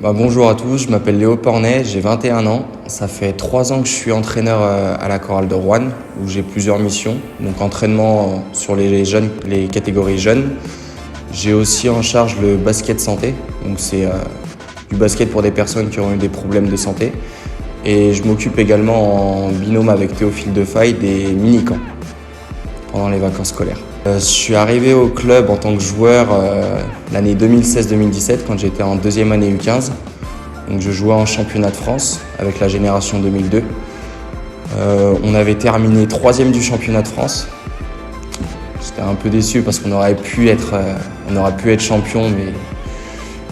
Bonjour à tous, je m'appelle Léo Pornet, j'ai 21 ans. Ça fait 3 ans que je suis entraîneur à la chorale de Roanne, où j'ai plusieurs missions. Donc entraînement sur les catégories jeunes. J'ai aussi en charge le basket santé, donc c'est du basket pour des personnes qui ont eu des problèmes de santé. Et je m'occupe également en binôme avec Théophile Defaille des mini-camps pendant les vacances scolaires. Je suis arrivé au club en tant que joueur l'année 2016-2017 quand j'étais en deuxième année U15. Donc je jouais en championnat de France avec la génération 2002. On avait terminé 3e du championnat de France. J'étais un peu déçu parce qu'on aurait pu être champion, mais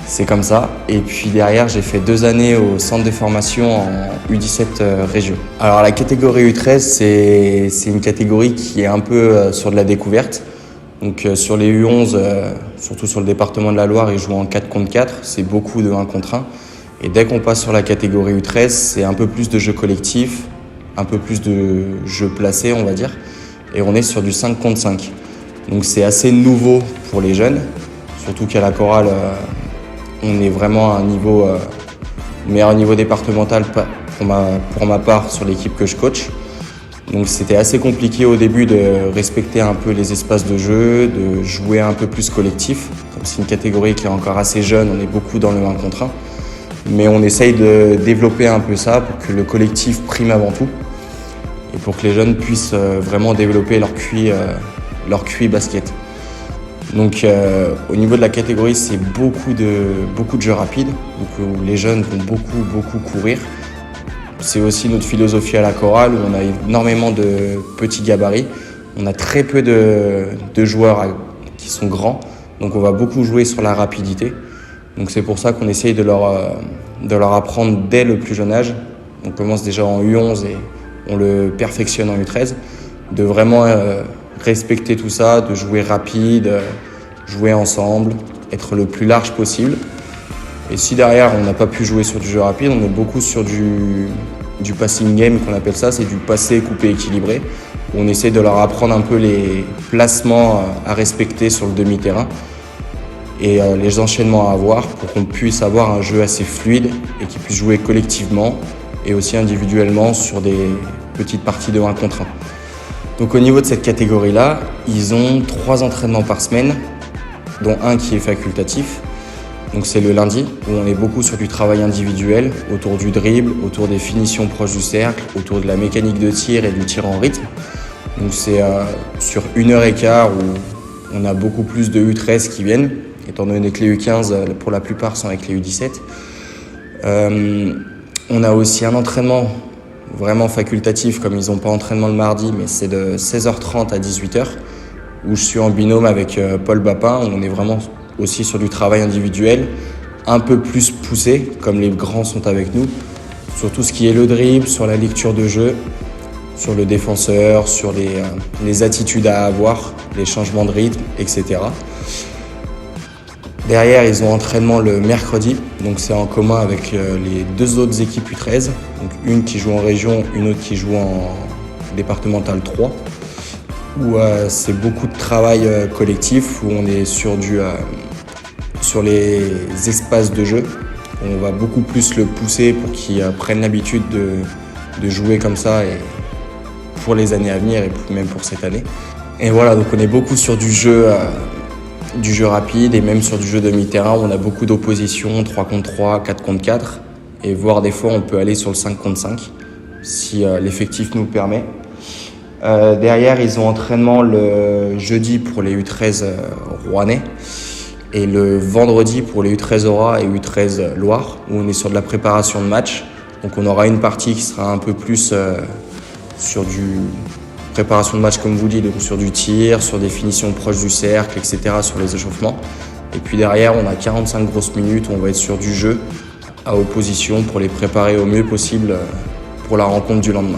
c'est comme ça. Et puis derrière, j'ai fait 2 années au centre de formation en U17 région. Alors la catégorie U13, c'est une catégorie qui est un peu sur de la découverte. Donc sur les U11, surtout sur le département de la Loire, ils jouent en 4 contre 4. C'est beaucoup de 1 contre 1. Et dès qu'on passe sur la catégorie U13, c'est un peu plus de jeux collectifs, un peu plus de jeux placés, on va dire. Et on est sur du 5 contre 5. Donc c'est assez nouveau pour les jeunes, surtout qu'à la chorale, on est vraiment à un niveau, meilleur niveau départemental pour ma part sur l'équipe que je coach. Donc c'était assez compliqué au début de respecter un peu les espaces de jeu, de jouer un peu plus collectif. Comme c'est une catégorie qui est encore assez jeune, on est beaucoup dans le 1 contre 1. Mais on essaye de développer un peu ça pour que le collectif prime avant tout et pour que les jeunes puissent vraiment développer leur QI basket. Donc au niveau de la catégorie, c'est beaucoup de jeux rapides, donc où les jeunes vont beaucoup courir. C'est aussi notre philosophie à la chorale où on a énormément de petits gabarits. On a très peu de joueurs qui sont grands, donc on va beaucoup jouer sur la rapidité. Donc c'est pour ça qu'on essaye de leur apprendre dès le plus jeune âge. On commence déjà en U11 et on le perfectionne en U13, de vraiment respecter tout ça, de jouer rapide, jouer ensemble, être le plus large possible. Et si derrière on n'a pas pu jouer sur du jeu rapide, on est beaucoup sur du passing game qu'on appelle ça, c'est du passé coupé équilibré, où on essaie de leur apprendre un peu les placements à respecter sur le demi-terrain et les enchaînements à avoir pour qu'on puisse avoir un jeu assez fluide et qu'ils puissent jouer collectivement et aussi individuellement sur des petites parties de 1 contre 1. Donc au niveau de cette catégorie-là, ils ont 3 entraînements par semaine, dont un qui est facultatif. Donc c'est le lundi, où on est beaucoup sur du travail individuel, autour du dribble, autour des finitions proches du cercle, autour de la mécanique de tir et du tir en rythme. Donc c'est sur 1h15 où on a beaucoup plus de U13 qui viennent, étant donné que les U15, pour la plupart, sont avec les U17. On a aussi un entraînement vraiment facultatif, comme ils n'ont pas entraînement le mardi, mais c'est de 16h30 à 18h, où je suis en binôme avec Paul Bapin, où on est vraiment aussi sur du travail individuel, un peu plus poussé, comme les grands sont avec nous, sur tout ce qui est le dribble, sur la lecture de jeu, sur le défenseur, sur les attitudes à avoir, les changements de rythme, etc. Derrière, ils ont entraînement le mercredi, donc c'est en commun avec les 2 autres équipes U13, donc une qui joue en région, une autre qui joue en départemental 3, où c'est beaucoup de travail collectif, où on est sur les espaces de jeu. On va beaucoup plus le pousser pour qu'ils prennent l'habitude de jouer comme ça et pour les années à venir et même pour cette année. Et voilà, donc on est beaucoup sur du jeu rapide et même sur du jeu demi-terrain où on a beaucoup d'opposition, 3 contre 3, 4 contre 4. Et voire des fois on peut aller sur le 5 contre 5 si l'effectif nous le permet. Derrière, ils ont entraînement le jeudi pour les U13 rouennais et le vendredi pour les U13 Aura et U13 Loire, où on est sur de la préparation de match. Donc on aura une partie qui sera un peu plus sur du préparation de match comme vous dites, donc sur du tir, sur des finitions proches du cercle, etc., sur les échauffements. Et puis derrière, on a 45 grosses minutes où on va être sur du jeu à opposition pour les préparer au mieux possible pour la rencontre du lendemain.